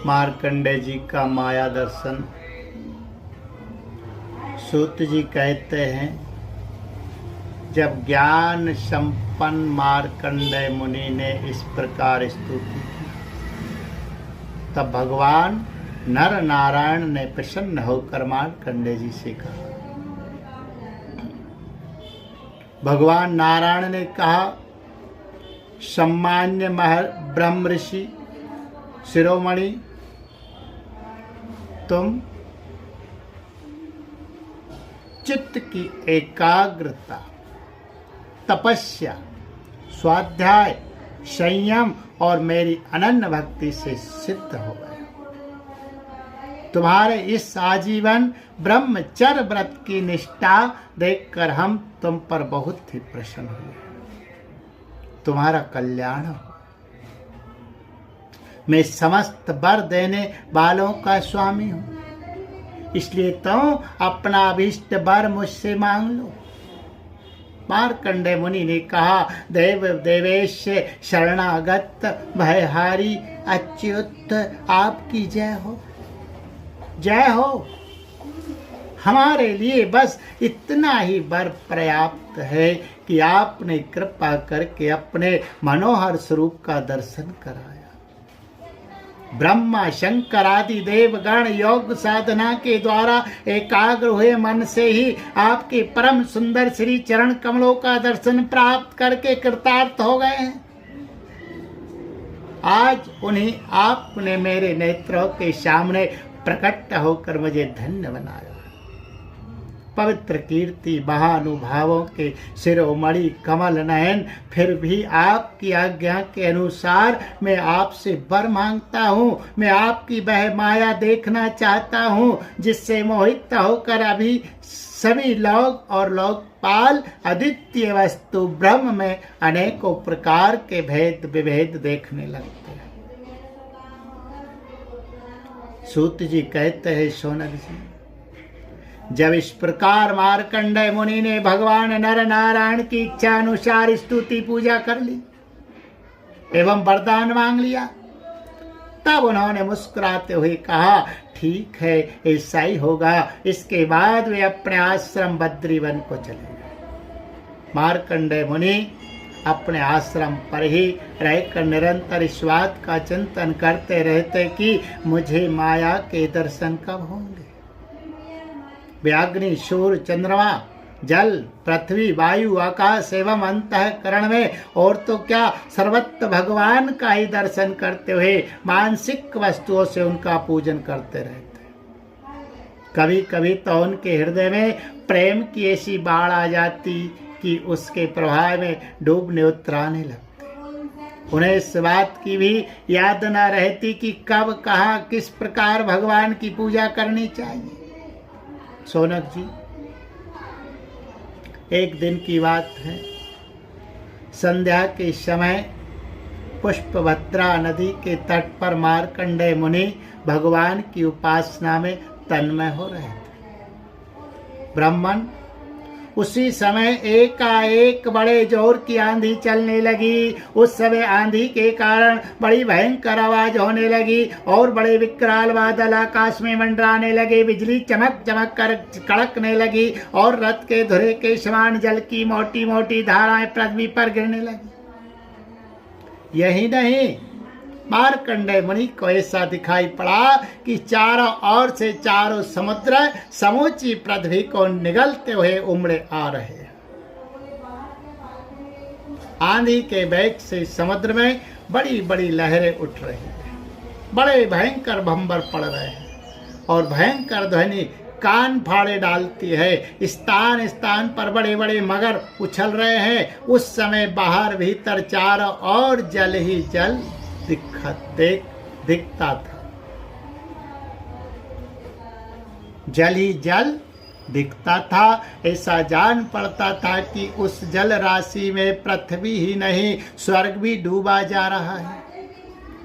मार्कंडेय जी का माया दर्शन। सूत जी कहते हैं, जब ज्ञान संपन्न मार्कंडेय मुनि ने इस प्रकार स्तुति की, तब भगवान नर नारायण ने प्रसन्न होकर मार्कंडेय जी से कहा। भगवान नारायण ने कहा, सम्मान्य ब्रह्म ऋषि शिरोमणि, तुम चित्त की एकाग्रता, तपस्या, स्वाध्याय, संयम और मेरी अनन्य भक्ति से सिद्ध हो गए। तुम्हारे इस आजीवन ब्रह्मचर्य व्रत की निष्ठा देखकर हम तुम पर बहुत ही प्रसन्न हुए। तुम्हारा कल्याण हो। मैं समस्त वर देने वालों का स्वामी हूं, इसलिए तुम अपना अभीष्ट वर मुझसे मांग लो। मार्कंडेय मुनि ने कहा, देव देवेश शरणागत भयहारी अच्युत, आपकी जय हो, जय हो। हमारे लिए बस इतना ही वर पर्याप्त है कि आपने कृपा करके अपने मनोहर स्वरूप का दर्शन कराया। ब्रह्मा शंकर आदि देवगण योग साधना के द्वारा एकाग्र हुए मन से ही आपके परम सुंदर श्री चरण कमलों का दर्शन प्राप्त करके कृतार्थ हो गए हैं। आज उन्हें आपने मेरे नेत्रों के सामने प्रकट होकर मुझे धन्य बनाया। पवित्र कीर्ति महानुभावों के शिरोमणि कमल नयन, फिर भी आपकी आज्ञा के अनुसार मैं आपसे वर मांगता हूँ। मैं आपकी वह माया देखना चाहता हूँ जिससे मोहित होकर अभी सभी लोग और लोकपाल अद्वितीय वस्तु ब्रह्म में अनेकों प्रकार के भेद विभेद देखने लगते हैं। सूत जी कहते हैं, शौनक जी, जब इस प्रकार मार्कंडेय मुनि ने भगवान नर नारायण की इच्छा अनुसार स्तुति पूजा कर ली एवं वरदान मांग लिया, तब उन्होंने मुस्कुराते हुए कहा, ठीक है, ऐसा ही होगा। इसके बाद वे अपने आश्रम बद्रीवन को चले गए। मार्कंडेय मुनि अपने आश्रम पर ही रहकर निरंतर इस बात का चिंतन करते रहते कि मुझे माया के दर्शन कब होंगे। वे अग्नि, सूर्य, चंद्रमा, जल, पृथ्वी, वायु, आकाश एवं अंतःकरण में और तो क्या सर्वत्र भगवान का ही दर्शन करते हुए मानसिक वस्तुओं से उनका पूजन करते रहते। कभी कभी तो उनके हृदय में प्रेम की ऐसी बाढ़ आ जाती कि उसके प्रभाव में डूबने उतराने लगते। उन्हें इस बात की भी याद न रहती कि कब, कहाँ, किस प्रकार भगवान की पूजा करनी चाहिए। शौनक जी, एक दिन की बात है, संध्या के समय पुष्पभद्रा नदी के तट पर मार्कंडेय मुनि भगवान की उपासना में तन्मय हो रहे थे। ब्राह्मण उसी समय एकाएक बड़े जोर की आंधी चलने लगी। उस समय आंधी के कारण बड़ी भयंकर आवाज होने लगी और बड़े विकराल बादल आकाश में मंडराने लगे। बिजली चमक चमक कर कड़कने लगी और रथ के धुरे के समान जल की मोटी मोटी धाराएं पृथ्वी पर गिरने लगी। यही नहीं, मार्कंडेय मुनि को ऐसा दिखाई पड़ा कि चारों ओर से चारों समुद्र समूची पृथ्वी को निगलते हुए उमड़े आ रहे हैं। आंधी के वेग से समुद्र में बड़ी बड़ी लहरें उठ रही हैं, बड़े भयंकर भंबर पड़ रहे हैं और भयंकर ध्वनि कान फाड़े डालती है। स्थान स्थान पर बड़े बड़े मगर उछल रहे हैं। उस समय बाहर भीतर चारों ओर जल ही जल दिखता था। जल ही जल दिखता था। ऐसा जान पड़ता था कि उस जल राशि में पृथ्वी ही नहीं स्वर्ग भी डूबा जा रहा है।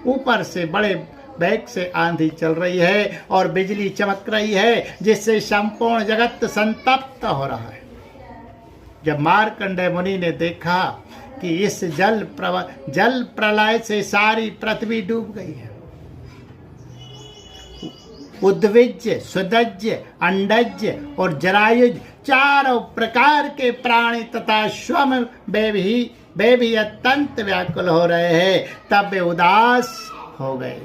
ऊपर से बड़े वेग से आंधी चल रही है और बिजली चमक रही है, जिससे संपूर्ण जगत संतप्त हो रहा है। जब मार्कंडेय मुनि ने देखा कि इस जल प्रलय से सारी पृथ्वी डूब गई है, उद्विज्य, सुदज्य, अंडज्य और जरायुज चारों प्रकार के प्राणी तथा स्वम वे भी अत्यंत व्याकुल हो रहे हैं। तब वे उदास हो गए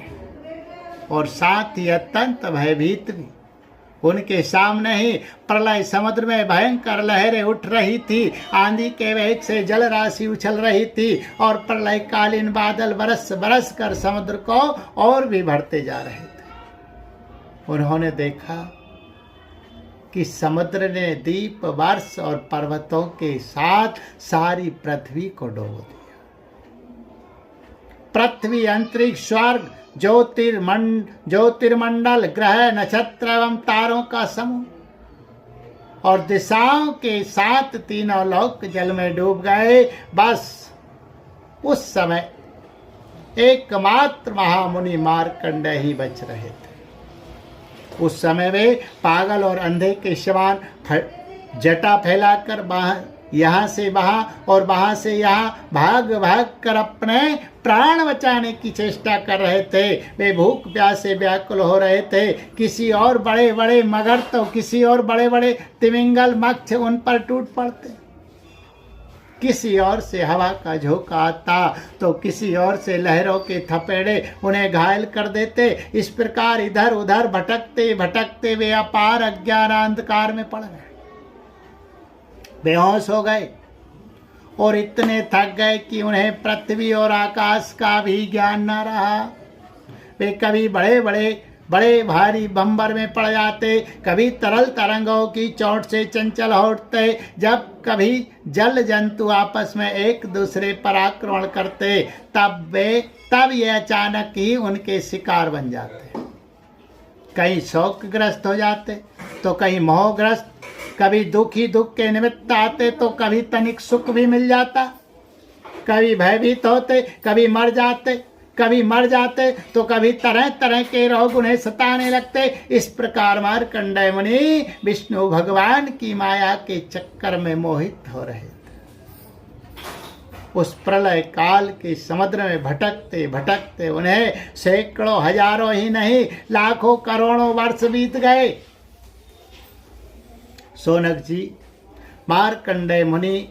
और साथ ही अत्यंत भयभीत भी। उनके सामने ही प्रलय समुद्र में भयंकर लहरें उठ रही थी, आंधी के वेग से जल राशि उछल रही थी और प्रलय कालीन बादल बरस बरस कर समुद्र को और भी भरते जा रहे थे। उन्होंने देखा कि समुद्र ने दीप वर्ष और पर्वतों के साथ सारी पृथ्वी को डुबो दिया। पृथ्वी, अंतरिक्ष, स्वर्ग, ज्योतिर्मंडल, ग्रह, नक्षत्र एवं तारों का समूह और दिशाओं के साथ तीनों लोक जल में डूब गए। बस उस समय एकमात्र महामुनि मार्कंडेय ही बच रहे थे। उस समय वे पागल और अंधे के समान जटा फैलाकर यहाँ से वहां और वहां से यहाँ भाग भाग कर अपने प्राण बचाने की चेष्टा कर रहे थे। वे भूख प्यास से व्याकुल हो रहे थे। किसी और बड़े बड़े मगर तो किसी और बड़े बड़े तिमिंगल मत्स्य उन पर टूट पड़ते, किसी और से हवा का झोंका आता तो किसी और से लहरों के थपेड़े उन्हें घायल कर देते। इस प्रकार इधर उधर भटकते भटकते वे अपार अज्ञान अंधकार में पड़ गए, बेहोश हो गए और इतने थक गए कि उन्हें पृथ्वी और आकाश का भी ज्ञान न रहा। वे कभी बड़े भारी बंबर में पड़ जाते, कभी तरल तरंगों की चोट से चंचल होते, जब कभी जल जंतु आपस में एक दूसरे पर आक्रमण करते, तब ये अचानक ही उनके शिकार बन जाते। कहीं शोकग्रस्त हो जाते तो कहीं मोहग्रस्त, कभी दुखी दुख के निमित्त आते तो कभी तनिक सुख भी मिल जाता, कभी भयभीत होते, कभी मर जाते तो कभी तरह तरह के रोग उन्हें सताने लगते। इस प्रकार मार्कंडेय मुनि विष्णु भगवान की माया के चक्कर में मोहित हो रहे थे। उस प्रलय काल के समुद्र में भटकते भटकते उन्हें सैकड़ों हजारों ही नहीं लाखों करोड़ों वर्ष बीत गए। सोनक जी, मार्कंडेय मुनि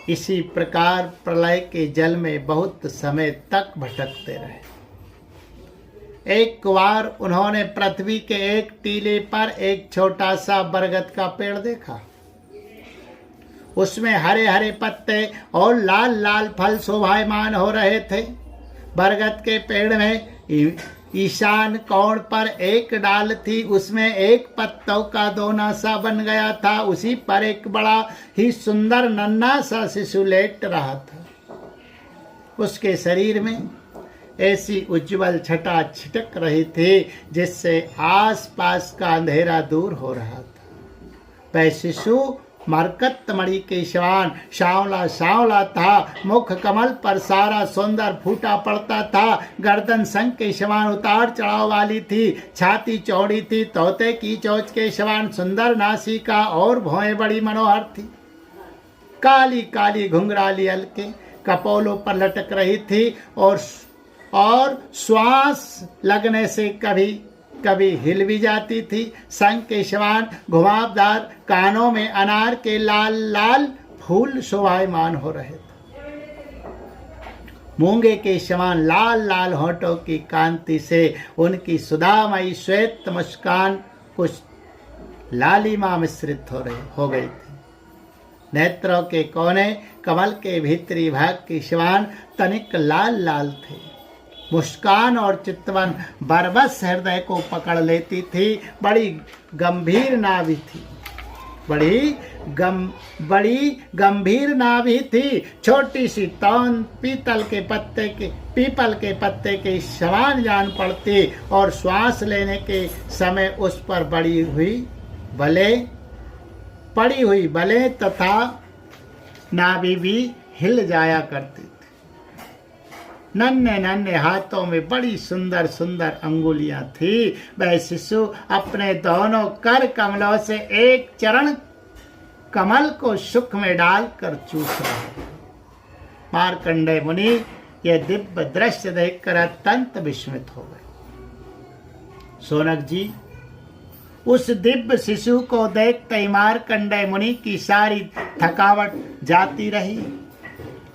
इसी प्रकार प्रलय के जल में बहुत समय तक भटकते रहे। एक बार उन्होंने पृथ्वी के एक टीले पर एक छोटा सा बरगद का पेड़ देखा। उसमें हरे हरे पत्ते और लाल लाल फल शोभायमान हो रहे थे। बरगद के पेड़ में ईशान कोण पर एक डाल थी, उसमें एक पत्तों का दोना सा बन गया था। उसी पर एक बड़ा ही सुंदर नन्हा सा शिशु लेट रहा था। उसके शरीर में ऐसी उज्जवल छटा छिटक रही थी जिससे आसपास का अंधेरा दूर हो रहा था। वह शिशु मरकतमणि के समान सांवला सांवला था। मुख कमल पर सारा सुंदर फूटा पड़ता था। गर्दन शंख के समान उतार चढ़ाव वाली थी। छाती चौड़ी थी, तोते की चोंच के समान सुंदर नासिका और भौहें बड़ी मनोहर थी। काली काली घुंघराली अलके कपोलों पर लटक रही थी और श्वास लगने से कभी हिल भी जाती थी। शंख के समान घुमावदार कानों में अनार के लाल लाल फूल शोभायमान हो रहे थे। मूंगे के समान लाल लाल होठों की कांति से उनकी सुधामयी श्वेत मुस्कान कुछ लालिमा मिश्रित हो गई थी। नेत्रों के कोने कमल के भीतरी भाग की समान तनिक लाल लाल थे। मुस्कान और चितवन बरबस हृदय को पकड़ लेती थी। बड़ी गंभीर नाभि थी, बड़ी गंभीर नाभि थी। छोटी सी तौन पीपल के पत्ते के समान जान पड़ती और श्वास लेने के समय उस पर पड़ी हुई बले तथा नाभि भी हिल जाया करती थी। नन्हे नन्हे हाथों में बड़ी सुंदर सुंदर अंगुलियां थी। वह शिशु अपने दोनों कर कमलों से एक चरण कमल को सुख में डालकर चूस रहा था। मार्कंडेय मुनि यह दिव्य दृश्य देखकर अत्यंत विस्मित हो गए। शौनक जी, उस दिव्य शिशु को देखते ही मार्कंडेय मुनि की सारी थकावट जाती रही।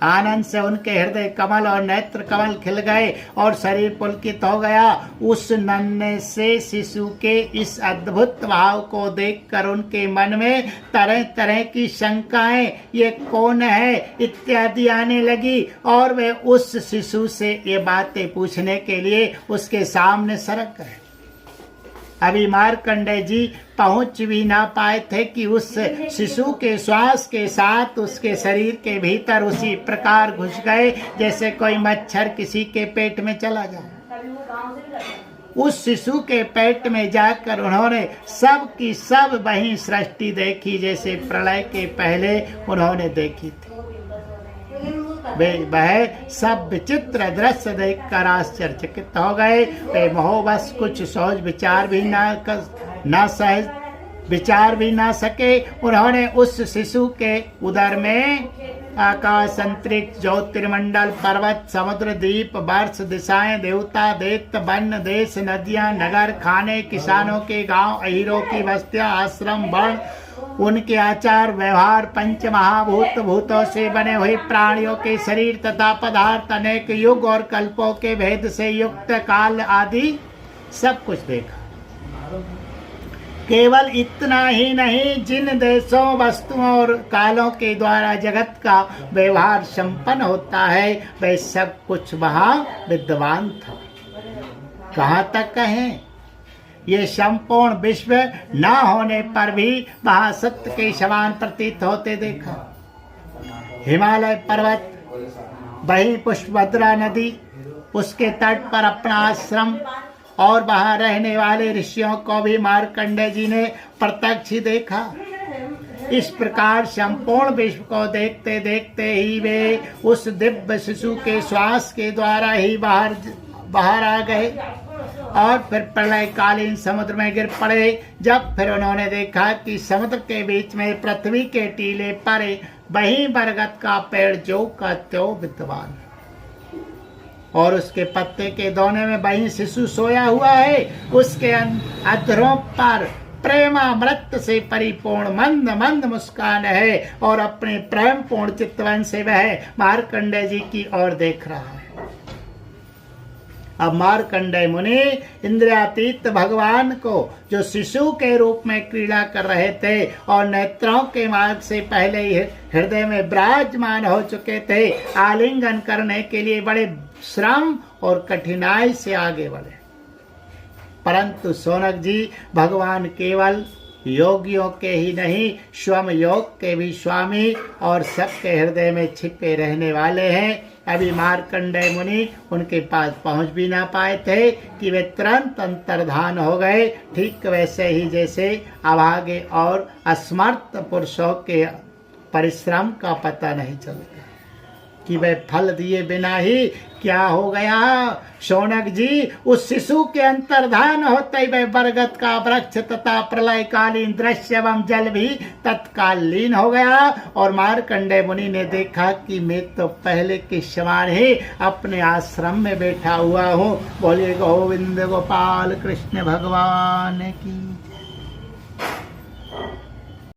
आनंद से उनके हृदय कमल और नेत्र कमल खिल गए और शरीर पुलकित हो गया। उस नन्हे से शिशु के इस अद्भुत भाव को देखकर उनके मन में तरह तरह की शंकाएं, ये कौन है इत्यादि आने लगी और वे उस शिशु से ये बातें पूछने के लिए उसके सामने सरक गए। अभी मार्कंडेय जी पहुंच भी ना पाए थे कि उस शिशु के श्वास के साथ उसके शरीर के भीतर उसी प्रकार घुस गए जैसे कोई मच्छर किसी के पेट में चला जाए। उस शिशु के पेट में जाकर उन्होंने सब की सब वही सृष्टि देखी जैसे प्रलय के पहले उन्होंने देखी थी। वह सब विचित्र दृश्य देखकर आश्चर्यचकित हो गए। वे मोहवश कुछ सोच विचार भी ना सके। उन्होंने उस शिशु के उदर में आकाश, अंतरिक्ष, ज्योतिर्मंडल, पर्वत, समुद्र, द्वीप, वर्ष, दिशाएं, देवता, दैत्य, वन, देश, नदियां, नगर, खाने, किसानों के गांव, अहीरों की बस्तियां, आश्रम, वर्ण, उनके आचार व्यवहार, पंच महाभूत, भूतों से बने हुए प्राणियों के शरीर तथा पदार्थ, अनेक युग और कल्पों के भेद से युक्त काल आदि सब कुछ देखा। केवल इतना ही नहीं, जिन देशों, वस्तुओं और कालों के द्वारा जगत का व्यवहार संपन्न होता है वह सब कुछ वहाँ विद्यमान था। कहाँ तक कहें, ये संपूर्ण विश्व न होने पर भी वहाँ सत्य के समान प्रतीत होते देखा। हिमालय पर्वत, वही पुष्पभद्रा नदी, उसके तट पर अपना आश्रम और वहाँ रहने वाले ऋषियों को भी मार्कंडेय जी ने प्रत्यक्ष ही देखा। इस प्रकार संपूर्ण विश्व को देखते देखते ही वे उस दिव्य शिशु के श्वास के द्वारा ही बाहर आ गए और फिर प्रलयकालीन समुद्र में गिर पड़े। जब फिर उन्होंने देखा कि समुद्र के बीच में पृथ्वी के टीले पर वही बरगद का पेड़ जो का त्यों विद्यमान और उसके पत्ते के दोने में वही शिशु सोया हुआ है। उसके अधरों पर प्रेमामृत से परिपूर्ण मंद मंद मुस्कान है और अपने प्रेम पूर्ण चितवन से वह मार्कंडेय जी की ओर देख रहा है। अब मार्कंडेय मुनि इंद्रियातीत भगवान को जो शिशु के रूप में क्रीड़ा कर रहे थे और नेत्रों के मार्ग से पहले ही हृदय में विराजमान हो चुके थे, आलिंगन करने के लिए बड़े श्रम और कठिनाई से आगे बढ़े। परंतु शौनक जी, भगवान केवल योगियों के ही नहीं स्वयं योग के भी स्वामी और सबके हृदय में छिपे रहने वाले हैं। अभी मार्कंडेय मुनि उनके पास पहुंच भी ना पाए थे कि वे तुरंत अंतर्धान हो गए, ठीक वैसे ही जैसे अभागे और असमर्थ पुरुषों के परिश्रम का पता नहीं चलता कि वे फल दिए बिना ही क्या हो गया। शौनक जी, उस शिशु के अंतर्धान होते ही वह बरगद का वृक्ष तथा प्रलयकालीन दृश्य एवं जल भी तत्काल लीन हो गया और मार्कंडेय मुनि ने देखा कि मैं तो पहले के समान ही अपने आश्रम में बैठा हुआ हूँ। बोलिए गोविंद गोपाल कृष्ण भगवान की।